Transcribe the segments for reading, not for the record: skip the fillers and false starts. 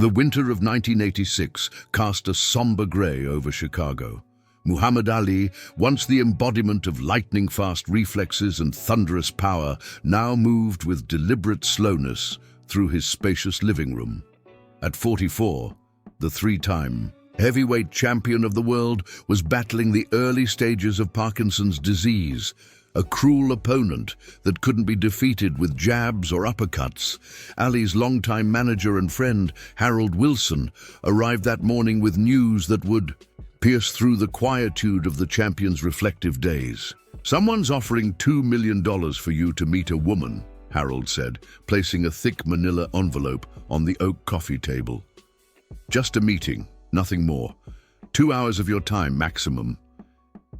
The winter of 1986 cast a somber grey over Chicago. Muhammad Ali, once the embodiment of lightning-fast reflexes and thunderous power, now moved with deliberate slowness through his spacious living room. At 44, the three-time heavyweight champion of the world was battling the early stages of Parkinson's disease, a cruel opponent that couldn't be defeated with jabs or uppercuts. Ali's longtime manager and friend, Harold Wilson, arrived that morning with news that would pierce through the quietude of the champion's reflective days. "Someone's offering $2 million for you to meet a woman," Harold said, placing a thick manila envelope on the oak coffee table. "Just a meeting, nothing more. 2 hours of your time maximum.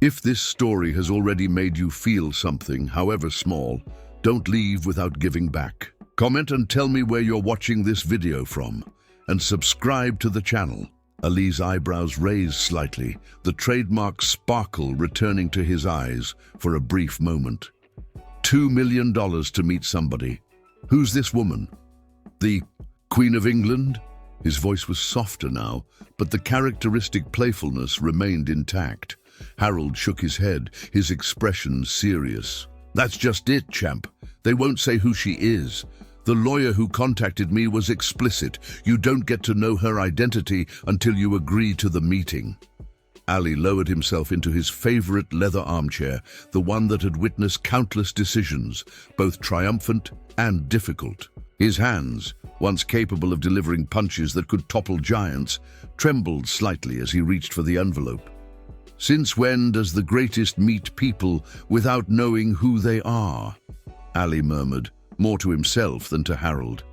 If this story has already made you feel something, however small, don't leave without giving back. Comment and tell me where you're watching this video from, and subscribe to the channel." Ali's eyebrows raised slightly, the trademark sparkle returning to his eyes for a brief moment. $2 million to meet somebody. Who's this woman? The Queen of England? His voice was softer now, but the characteristic playfulness remained intact. Harold shook his head, his expression serious. "That's just it, champ. They won't say who she is. The lawyer who contacted me was explicit. You don't get to know her identity until you agree to the meeting." Ali lowered himself into his favorite leather armchair, the one that had witnessed countless decisions, both triumphant and difficult. His hands, once capable of delivering punches that could topple giants, trembled slightly as he reached for the envelope. "Since when does the greatest meet people without knowing who they are?" Ali murmured, more to himself than to Harold.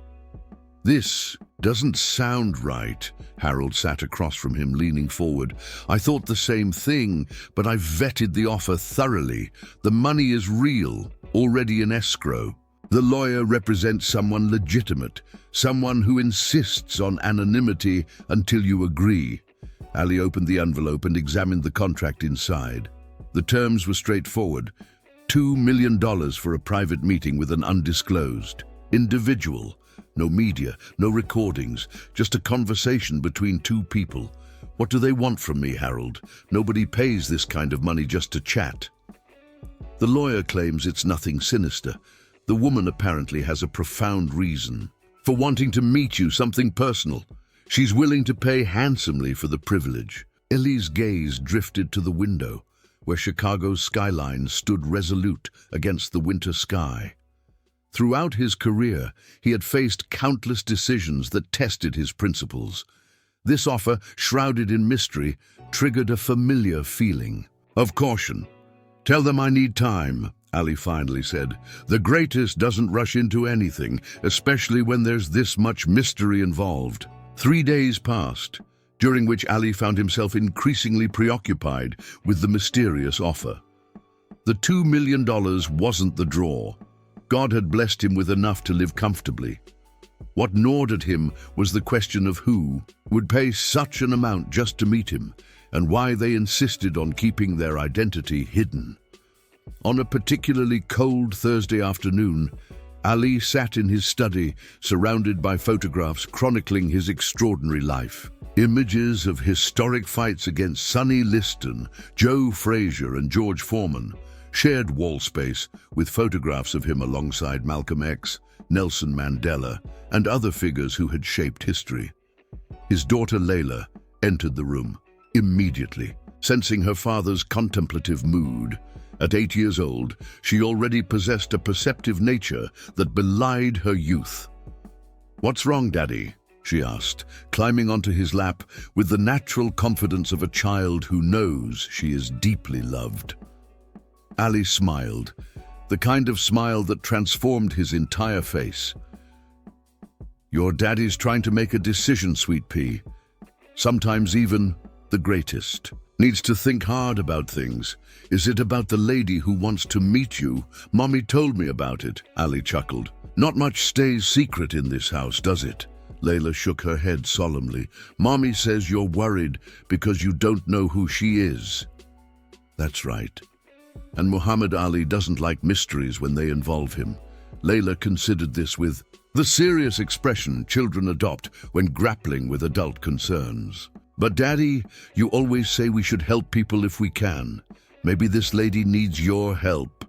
"This doesn't sound right." Harold sat across from him, leaning forward. "I thought the same thing, but I've vetted the offer thoroughly. The money is real, already in escrow. The lawyer represents someone legitimate, someone who insists on anonymity until you agree." Ali opened the envelope and examined the contract inside. The terms were straightforward. $2 million for a private meeting with an undisclosed individual. No media, no recordings, just a conversation between two people. "What do they want from me, Harold? Nobody pays this kind of money just to chat." The lawyer claims it's nothing sinister. The woman apparently has a profound reason for wanting to meet you, something personal. She's willing to pay handsomely for the privilege. Ali's gaze drifted to the window, where Chicago's skyline stood resolute against the winter sky. Throughout his career, he had faced countless decisions that tested his principles. This offer, shrouded in mystery, triggered a familiar feeling of caution. "Tell them I need time," Ali finally said. "The greatest doesn't rush into anything, especially when there's this much mystery involved." 3 days passed, during which Ali found himself increasingly preoccupied with the mysterious offer. The $2 million wasn't the draw. God had blessed him with enough to live comfortably. What gnawed at him was the question of who would pay such an amount just to meet him, and why they insisted on keeping their identity hidden. On a particularly cold Thursday afternoon, Ali sat in his study, surrounded by photographs chronicling his extraordinary life. Images of historic fights against Sonny Liston, Joe Frazier, and George Foreman shared wall space with photographs of him alongside Malcolm X, Nelson Mandela, and other figures who had shaped history. His daughter Layla entered the room immediately, sensing her father's contemplative mood. At 8 years old, she already possessed a perceptive nature that belied her youth. "What's wrong, Daddy?" she asked, climbing onto his lap with the natural confidence of a child who knows she is deeply loved. Ali smiled, the kind of smile that transformed his entire face. "Your daddy's trying to make a decision, sweet pea. Sometimes even the greatest needs to think hard about things. Is it about the lady who wants to meet you? Mommy told me about it," Ali chuckled. "Not much stays secret in this house, does it?" Layla shook her head solemnly. "Mommy says you're worried because you don't know who she is." "That's right. And Muhammad Ali doesn't like mysteries when they involve him." Layla considered this with The serious expression children adopt when grappling with adult concerns. "But Daddy, you always say we should help people if we can. Maybe this lady needs your help."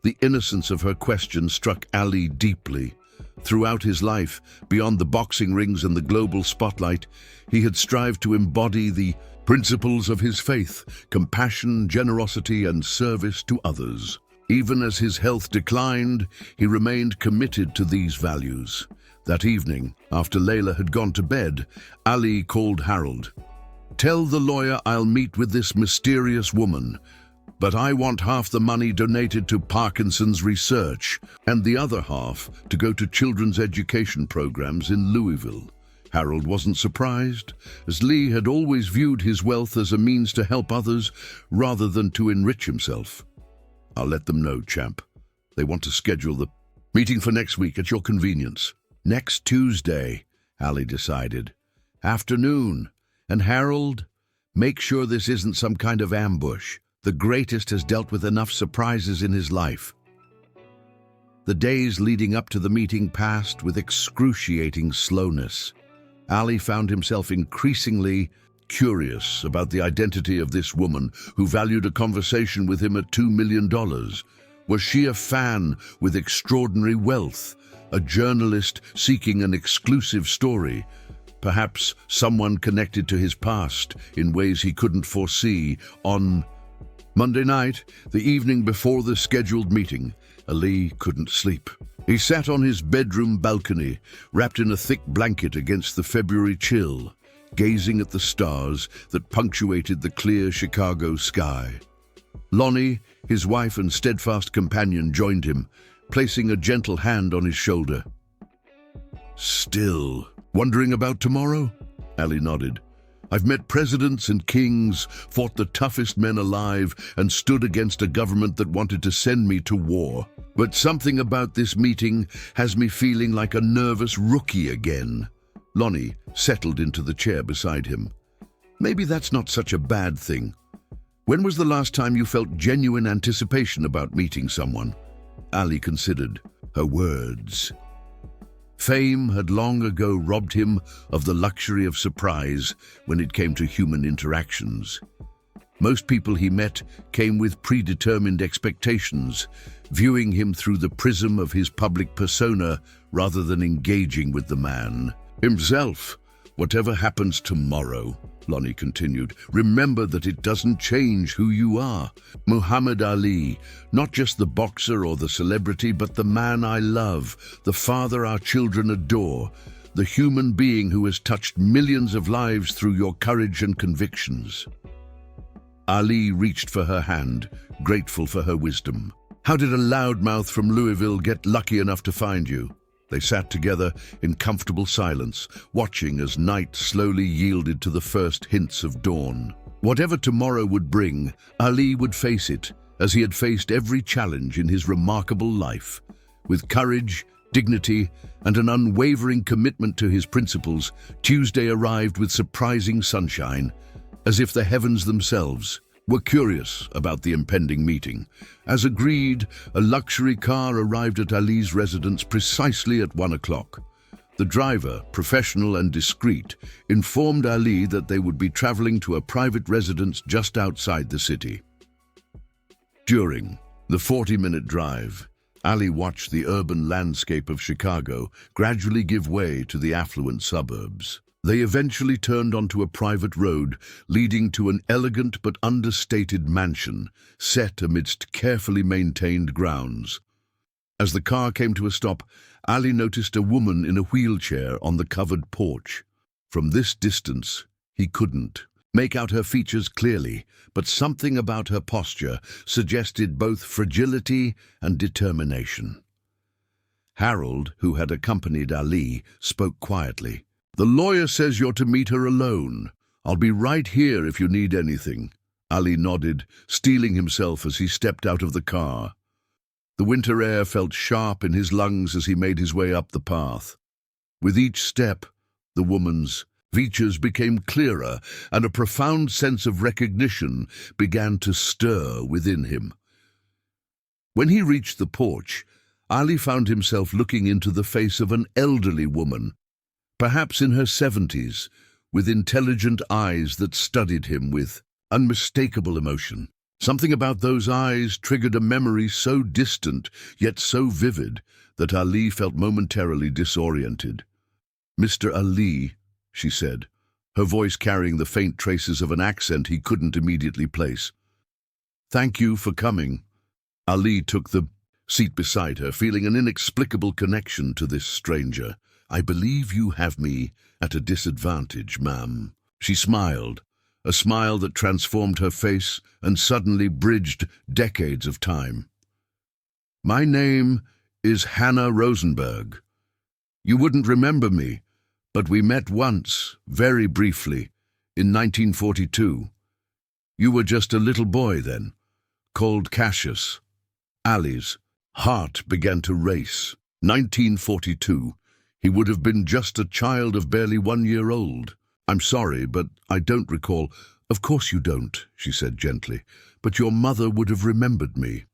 The innocence of her question struck Ali deeply. Throughout his life, beyond the boxing rings and the global spotlight, he had strived to embody the principles of his faith: compassion, generosity, and service to others. Even as his health declined, he remained committed to these values. That evening, after Layla had gone to bed, Ali called Harold. "Tell the lawyer I'll meet with this mysterious woman, but I want half the money donated to Parkinson's research and the other half to go to children's education programs in Louisville." Harold wasn't surprised, as Lee had always viewed his wealth as a means to help others rather than to enrich himself. "I'll let them know, champ. They want to schedule the meeting for next week at your convenience." "Next Tuesday," Ali decided. "Afternoon. And Harold, make sure this isn't some kind of ambush. The greatest has dealt with enough surprises in his life." The days leading up to the meeting passed with excruciating slowness. Ali found himself increasingly curious about the identity of this woman who valued a conversation with him at $2 million. Was she a fan with extraordinary wealth, a journalist seeking an exclusive story, perhaps someone connected to his past in ways he couldn't foresee? On Monday night, the evening before the scheduled meeting, Ali couldn't sleep. He sat on his bedroom balcony, wrapped in a thick blanket against the February chill, gazing at the stars that punctuated the clear Chicago sky. Lonnie, his wife and steadfast companion, joined him, placing a gentle hand on his shoulder. "Still wondering about tomorrow?" Ali nodded. "I've met presidents and kings, fought the toughest men alive, and stood against a government that wanted to send me to war. But something about this meeting has me feeling like a nervous rookie again." Lonnie settled into the chair beside him. "Maybe that's not such a bad thing. When was the last time you felt genuine anticipation about meeting someone?" Ali considered. Her words. Fame had long ago robbed him of the luxury of surprise when it came to human interactions. Most people he met came with predetermined expectations, viewing him through the prism of his public persona rather than engaging with the man himself. "Whatever happens tomorrow," Lonnie continued, "remember that it doesn't change who you are. Muhammad Ali, not just the boxer or the celebrity, but the man I love, the father our children adore, the human being who has touched millions of lives through your courage and convictions." Ali reached for her hand, grateful for her wisdom. "How did a loudmouth from Louisville get lucky enough to find you?" They sat together in comfortable silence, watching as night slowly yielded to the first hints of dawn. Whatever tomorrow would bring, Ali would face it, as he had faced every challenge in his remarkable life. With courage, dignity, and an unwavering commitment to his principles, Tuesday arrived with surprising sunshine, as if the heavens themselves were curious about the impending meeting. As agreed, a luxury car arrived at Ali's residence precisely at 1 o'clock. The driver, professional and discreet, informed Ali that they would be traveling to a private residence just outside the city. During the 40-minute drive, Ali watched the urban landscape of Chicago gradually give way to the affluent suburbs. They eventually turned onto a private road leading to an elegant but understated mansion set amidst carefully maintained grounds. As the car came to a stop, Ali noticed a woman in a wheelchair on the covered porch. From this distance, he couldn't make out her features clearly, but something about her posture suggested both fragility and determination. Harold, who had accompanied Ali, spoke quietly. "The lawyer says you're to meet her alone. I'll be right here if you need anything." Ali nodded, steeling himself as he stepped out of the car. The winter air felt sharp in his lungs as he made his way up the path. With each step, the woman's features became clearer, and a profound sense of recognition began to stir within him. When he reached the porch, Ali found himself looking into the face of an elderly woman, perhaps in her 70s, with intelligent eyes that studied him with unmistakable emotion. Something about those eyes triggered a memory so distant, yet so vivid, that Ali felt momentarily disoriented. "Mr. Ali," she said, her voice carrying the faint traces of an accent he couldn't immediately place. "Thank you for coming." Ali took the seat beside her, feeling an inexplicable connection to this stranger. "I believe you have me at a disadvantage, ma'am." She smiled, a smile that transformed her face and suddenly bridged decades of time. "My name is Hannah Rosenberg. You wouldn't remember me, but we met once, very briefly, in 1942. You were just a little boy then, called Cassius." Ali's heart began to race. 1942. He would have been just a child of barely 1 year old. "I'm sorry, but I don't recall." "Of course you don't," she said gently, "but your mother would have remembered me.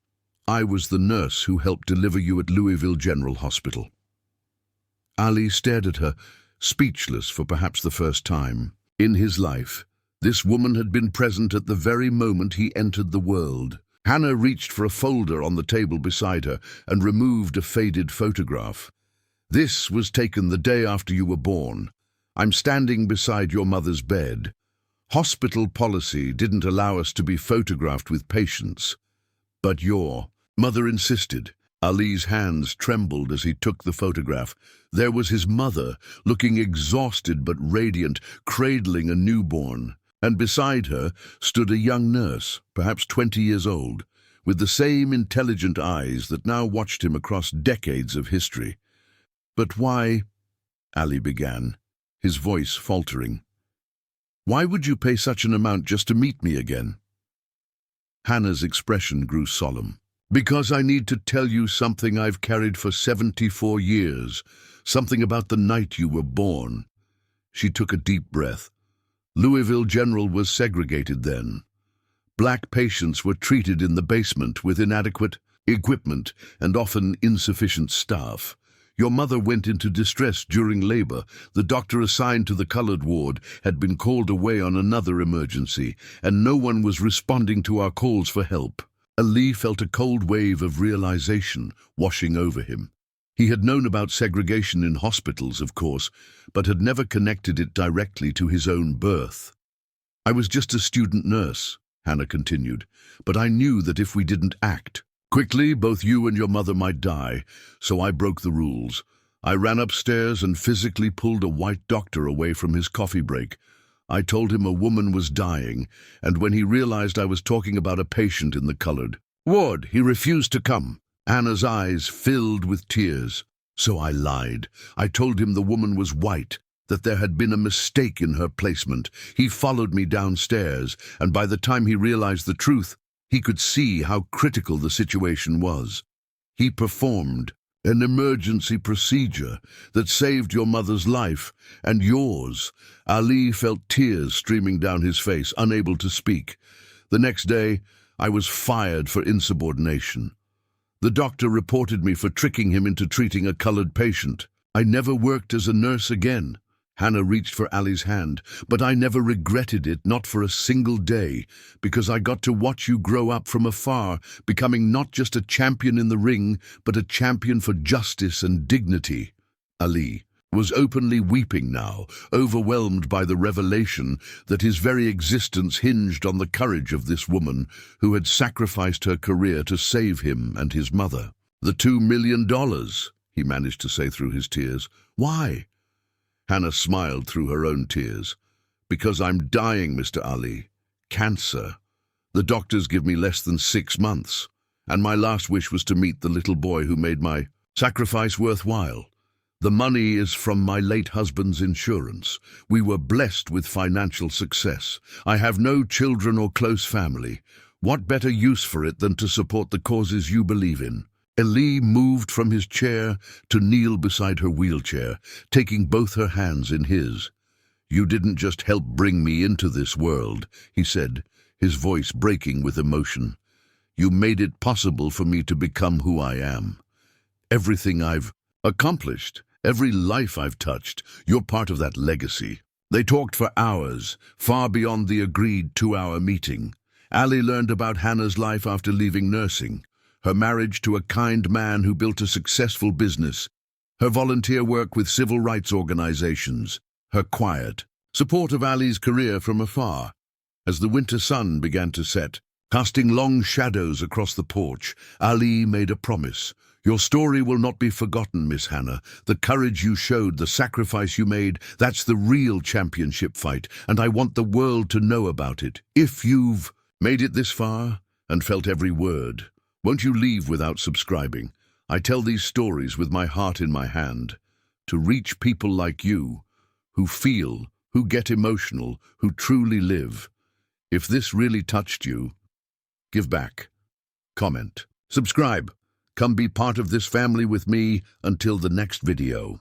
I was the nurse who helped deliver you at Louisville General Hospital." Ali stared at her, speechless for perhaps the first time. In his life, this woman had been present at the very moment he entered the world. Hannah reached for a folder on the table beside her and removed a faded photograph. "This was taken the day after you were born. I'm standing beside your mother's bed. Hospital policy didn't allow us to be photographed with patients. But your mother insisted." Ali's hands trembled as he took the photograph. There was his mother, looking exhausted but radiant, cradling a newborn. And beside her stood a young nurse, perhaps 20 years old, with the same intelligent eyes that now watched him across decades of history. "But why," Ali began, his voice faltering, "why would you pay such an amount just to meet me again?" Hannah's expression grew solemn. "Because I need to tell you something I've carried for 74 years, something about the night you were born." She took a deep breath. Louisville General was segregated then. Black patients were treated in the basement with inadequate equipment and often insufficient staff. Your mother went into distress during labor. The doctor assigned to the colored ward had been called away on another emergency, and no one was responding to our calls for help. Ali felt a cold wave of realization washing over him. He had known about segregation in hospitals, of course, but had never connected it directly to his own birth. "I was just a student nurse," Hannah continued, "but I knew that if we didn't act quickly, both you and your mother might die, so I broke the rules. I ran upstairs and physically pulled a white doctor away from his coffee break. I told him a woman was dying, and when he realized I was talking about a patient in the colored ward, he refused to come." Hannah's eyes filled with tears. "So I lied. I told him the woman was white, that there had been a mistake in her placement. He followed me downstairs, and by the time he realized the truth, he could see how critical the situation was. He performed an emergency procedure that saved your mother's life and yours." Ali felt tears streaming down his face, unable to speak. "The next day, I was fired for insubordination. The doctor reported me for tricking him into treating a colored patient. I never worked as a nurse again." Hannah reached for Ali's hand. "But I never regretted it, not for a single day, because I got to watch you grow up from afar, becoming not just a champion in the ring, but a champion for justice and dignity." Ali was openly weeping now, overwhelmed by the revelation that his very existence hinged on the courage of this woman who had sacrificed her career to save him and his mother. "The $2 million, he managed to say through his tears. "Why?" Hannah smiled through her own tears. "Because I'm dying, Mr. Ali. Cancer. The doctors give me less than 6 months, and my last wish was to meet the little boy who made my sacrifice worthwhile. The money is from my late husband's insurance. We were blessed with financial success. I have no children or close family. What better use for it than to support the causes you believe in?" Ali moved from his chair to kneel beside her wheelchair, taking both her hands in his. "You didn't just help bring me into this world," he said, his voice breaking with emotion. "You made it possible for me to become who I am. everything I've accomplished, every life I've touched. You're part of that legacy. They talked for hours, far beyond the agreed 2-hour meeting. Ali learned about Hannah's life after leaving nursing, her marriage to a kind man who built a successful business, her volunteer work with civil rights organizations, her quiet support of Ali's career from afar. As the winter sun began to set, casting long shadows across the porch, Ali made a promise. Your story will not be forgotten, Miss Hannah. The courage you showed, the sacrifice you made, that's the real championship fight, and I want the world to know about it. If you've made it this far and felt every word, won't you leave without subscribing? I tell these stories with my heart in my hand, to reach people like you, who feel, who get emotional, who truly live. If this really touched you, give back, comment, subscribe. Come be part of this family with me until the next video.